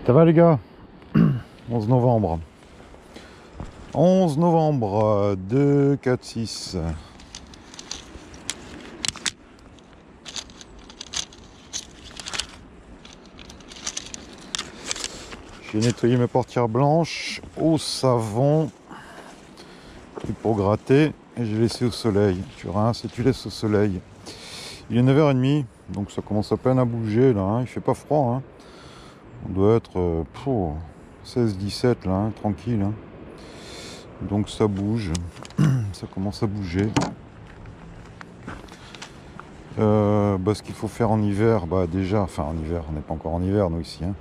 Ça va les gars? 11 novembre. 11 novembre 2, 4, 6. J'ai nettoyé mes portières blanches au savon et pour gratter et j'ai laissé au soleil. Tu rinces et tu laisses au soleil. Il est 9h30 donc ça commence à peine à bouger là, hein. Il fait pas froid, hein. On doit être 16-17 là, hein, tranquille, hein. Donc ça bouge, ça commence à bouger. Ce qu'il faut faire en hiver, déjà, enfin en hiver, on n'est pas encore en hiver nous ici, hein.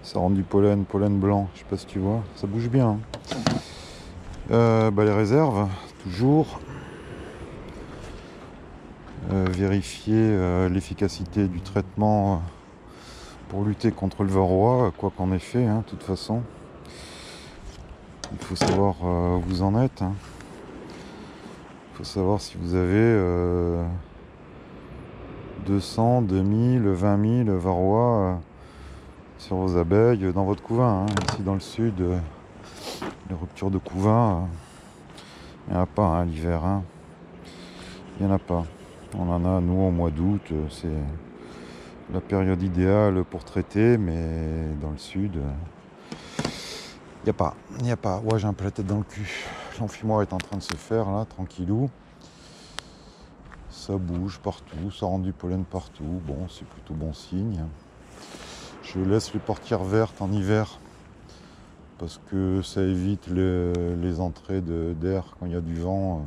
Ça rend du pollen blanc, je sais pas si tu vois, ça bouge bien, hein. Les réserves, toujours. Vérifier l'efficacité du traitement pour lutter contre le varroa, quoi qu'en ait fait, hein, de toute façon. Il faut savoir où vous en êtes, hein. Il faut savoir si vous avez 200, 2000, 20 000 varroa sur vos abeilles dans votre couvain, hein. Ici dans le sud, les ruptures de couvain, il n'y en a pas, hein, l'hiver, hein. Il n'y en a pas. On en a, nous, au mois d'août, c'est la période idéale pour traiter, mais dans le sud, il n'y a pas. Il n'y a pas. Ouais, j'ai un peu la tête dans le cul. L'enfumoir est en train de se faire, là, tranquillou. Ça bouge partout, ça rend du pollen partout. Bon, c'est plutôt bon signe. Je laisse les portières vertes en hiver parce que ça évite les entrées d'air quand il y a du vent.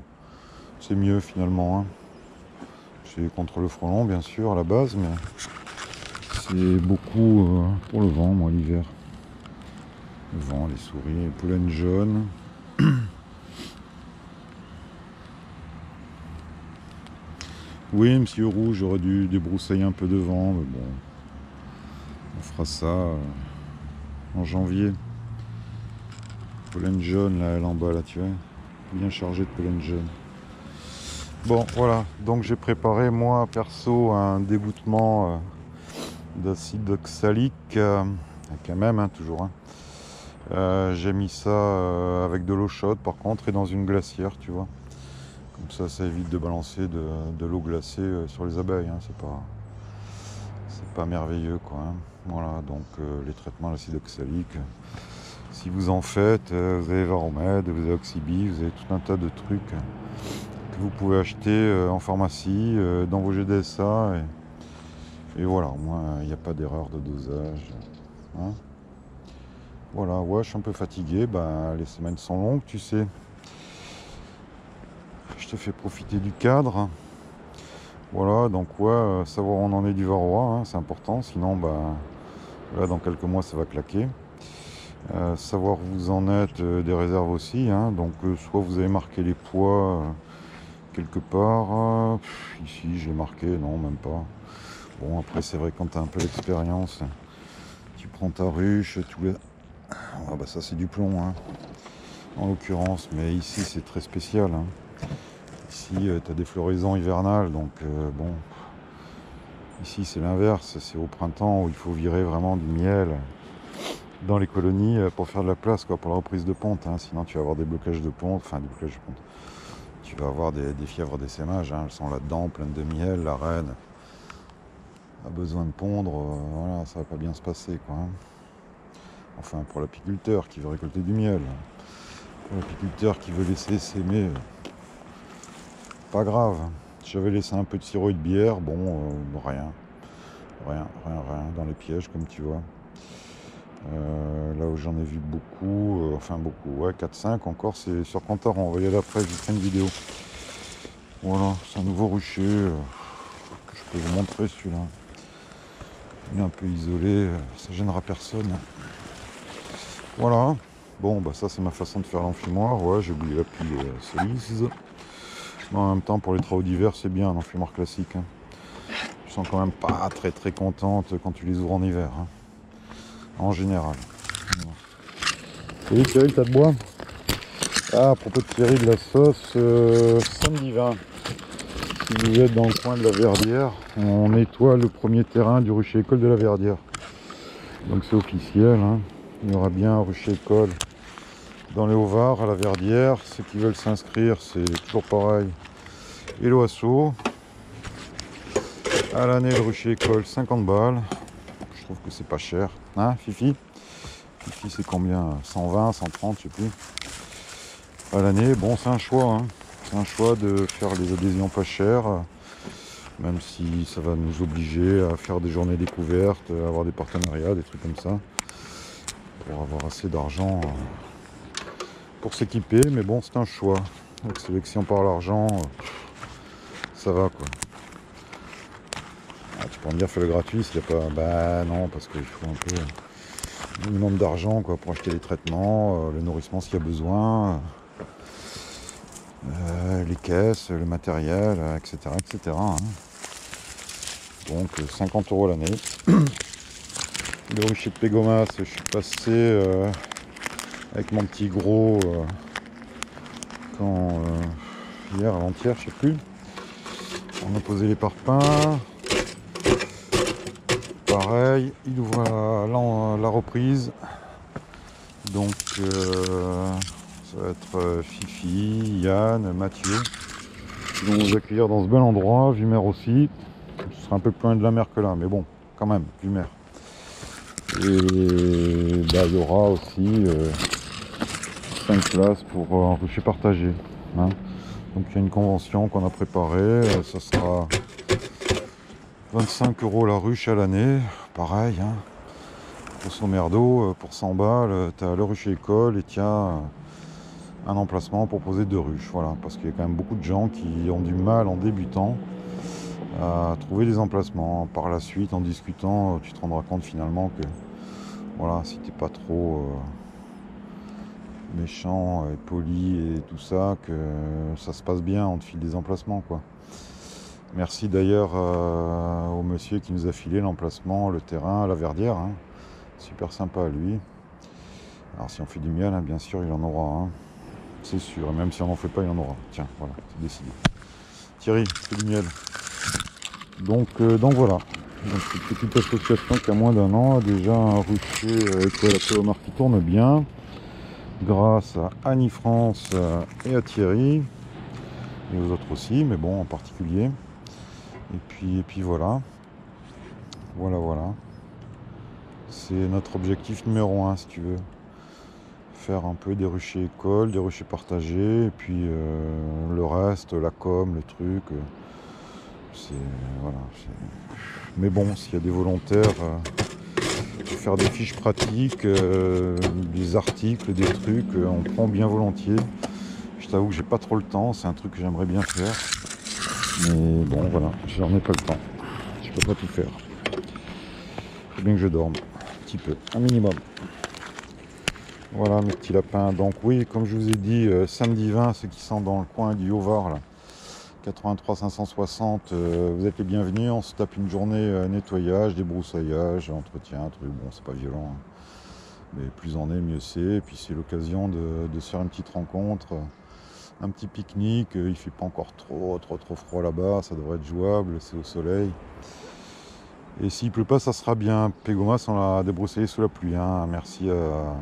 C'est mieux finalement, hein. C'est contre le frelon bien sûr à la base, mais c'est beaucoup pour le vent, moi, l'hiver. Le vent, les souris, les pollen jaunes. Oui, monsieur Rouge, j'aurais dû débroussailler un peu devant, mais bon, on fera ça en janvier. Pollen jaune, là, elle en bas, là, tu vois, bien chargé de pollen jaune. Bon, voilà, donc j'ai préparé, moi, perso, un dégouttement d'acide oxalique, quand même, hein, toujours, hein. J'ai mis ça avec de l'eau chaude, par contre, et dans une glacière, tu vois. Comme ça évite de balancer de l'eau glacée sur les abeilles, hein. C'est pas merveilleux, quoi, hein. Voilà, donc les traitements à l'acide oxalique. Si vous en faites, vous avez Varomède, vous avez Oxybi, vous avez tout un tas de trucs que vous pouvez acheter en pharmacie, dans vos GDSA. Et voilà, au moins, il n'y a pas d'erreur de dosage, hein. Voilà, ouais, je suis un peu fatigué. Les semaines sont longues, tu sais. Je te fais profiter du cadre. Voilà, donc ouais, savoir où on en est du varroa, hein, c'est important. Sinon, là, dans quelques mois, ça va claquer. Savoir où vous en êtes des réserves aussi, hein. Donc, soit vous avez marqué les poids quelque part. Ici, j'ai marqué, non, même pas. Bon, après, c'est vrai, quand tu as un peu d'expérience, tu prends ta ruche, ça, c'est du plomb, hein, en l'occurrence. Mais ici, c'est très spécial, hein. Ici, tu as des floraisons hivernales, donc bon. Ici, c'est l'inverse. C'est au printemps où il faut virer vraiment du miel dans les colonies pour faire de la place, quoi, pour la reprise de ponte, hein. Sinon, tu vas avoir des blocages de ponte, Tu vas avoir des fièvres d'essaimage, hein. Elles sont là-dedans, pleines de miel. La reine a besoin de pondre. Voilà, ça va pas bien se passer, quoi, hein. Enfin, pour l'apiculteur qui veut récolter du miel. Pour l'apiculteur qui veut laisser s'aimer, pas grave. J'avais laissé un peu de sirop et de bière, rien dans les pièges, comme tu vois. Là où j'en ai vu beaucoup, ouais, 4-5 encore, c'est sur Cantaron. On va y aller après, je vous ferai une vidéo. Voilà, c'est un nouveau rucher que je peux vous montrer, celui-là. Il est un peu isolé, ça gênera personne. Voilà, ça c'est ma façon de faire l'enfumoir. Ouais, j'ai oublié la pile cerise. Mais en même temps, pour les travaux d'hiver, c'est bien un enfumoir classique, hein. Je sens quand même pas très très contente quand tu les ouvres en hiver, hein, en général. Salut Cyril, t'as de bois? À propos de Cyril, la sauce, samedi 20. Si vous êtes dans le coin de la Verdière, on nettoie le premier terrain du rucher école de la Verdière. Donc c'est officiel, hein. Il y aura bien un rucher école dans les Hauts-Var, à la Verdière. Ceux qui veulent s'inscrire, c'est toujours pareil. Et l'Oiseau. À l'année, le rucher école, 50 balles. Je trouve que c'est pas cher. Hein, Fifi? Fifi, c'est combien? 120, 130, je sais plus. À l'année, bon, c'est un choix. Hein. C'est un choix de faire les adhésions pas chères. Même si ça va nous obliger à faire des journées découvertes, à avoir des partenariats, des trucs comme ça. Pour avoir assez d'argent pour s'équiper. Mais bon, c'est un choix. Avec sélection par l'argent, ça va quoi. Ah, tu peux me dire fais le gratuit s'il n'y a pas. Bah non, parce qu'il faut un peu un minimum d'argent quoi pour acheter les traitements, le nourrissement s'il y a besoin, les caisses, le matériel, etc. etc. Hein. Donc 50 € l'année. Le rucher de Pégomas, je suis passé avec mon petit gros quand hier, avant-hier, je sais plus. On a posé les parpaings. Pareil, il ouvre la reprise. Donc ça va être Fifi, Yann, Mathieu qui vont nous accueillir dans ce bel endroit. Vumer aussi. Ce sera un peu plus loin de la mer que là, mais bon, quand même, Vumer. Et bah, il y aura aussi 5 places pour un rucher partagé. Hein. Donc il y a une convention qu'on a préparée. Ça sera 25 € la ruche à l'année. Pareil, hein. Grosso merdo, pour 100 balles, tu as le rucher école et tu as un emplacement pour poser 2 ruches. Voilà, parce qu'il y a quand même beaucoup de gens qui ont du mal en débutant à trouver des emplacements. Par la suite, en discutant, tu te rendras compte finalement que voilà, si t'es pas trop méchant et poli et tout ça, que ça se passe bien, on te file des emplacements quoi. Merci d'ailleurs au monsieur qui nous a filé l'emplacement, le terrain, la Verdière. Hein. Super sympa à lui. Alors si on fait du miel, hein, bien sûr, il en aura. Hein. C'est sûr. Et même si on n'en fait pas, il en aura. Tiens, voilà, c'est décidé. Thierry, fais du miel. Donc voilà. Donc, cette petite association qui a moins d'1 an a déjà un rucher école à Péomar qui tourne bien. Grâce à Annie France et à Thierry. Et aux autres aussi, mais bon, en particulier. Et puis voilà. Voilà. C'est notre objectif numéro 1, si tu veux. Faire un peu des ruchers écoles, des ruchers partagés, et puis le reste, la com, le truc. Voilà. Mais bon, s'il y a des volontaires pour faire des fiches pratiques, des articles, des trucs, on prend bien volontiers. Je t'avoue que j'ai pas trop le temps, c'est un truc que j'aimerais bien faire. Mais bon, voilà, j'en ai pas le temps. Je peux pas tout faire. Il faut bien que je dorme. Un petit peu, un minimum. Voilà mes petits lapins. Donc oui, comme je vous ai dit, samedi 20, ceux qui sont dans le coin du Haut-Var, là, 83 560, vous êtes les bienvenus. On se tape une journée nettoyage, débroussaillage, entretien, truc. Bon, c'est pas violent, hein. Mais plus on est, mieux c'est. Et puis c'est l'occasion de se faire une petite rencontre, un petit pique-nique. Il fait pas encore trop froid là-bas, ça devrait être jouable, c'est au soleil. Et s'il pleut pas, ça sera bien. Pégomas, on l'a débroussaillé sous la pluie. Hein. Merci à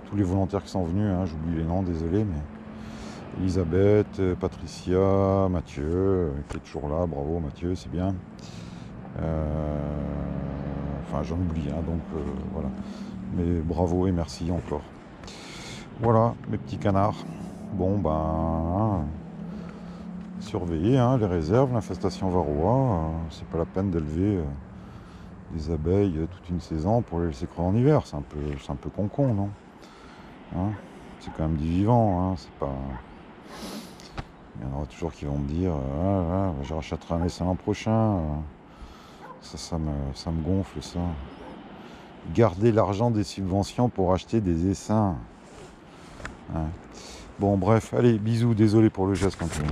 tous les volontaires qui sont venus. Hein. J'oublie les noms, désolé. Mais Elisabeth, Patricia, Mathieu, qui est toujours là. Bravo Mathieu, c'est bien. Enfin, j'en oublie. Hein, donc voilà. Mais bravo et merci encore. Voilà, mes petits canards. Bon, ben... surveiller hein, les réserves, l'infestation varroa, c'est pas la peine d'élever des abeilles toute une saison pour les laisser crever en hiver, c'est un peu con, non hein. C'est quand même du vivant, hein, c'est pas... Il y en aura toujours qui vont me dire je rachèterai un essaim l'an prochain, ça me gonfle ça. Garder l'argent des subventions pour acheter des essaims. Hein. Bon bref, allez, bisous, désolé pour le geste un peu.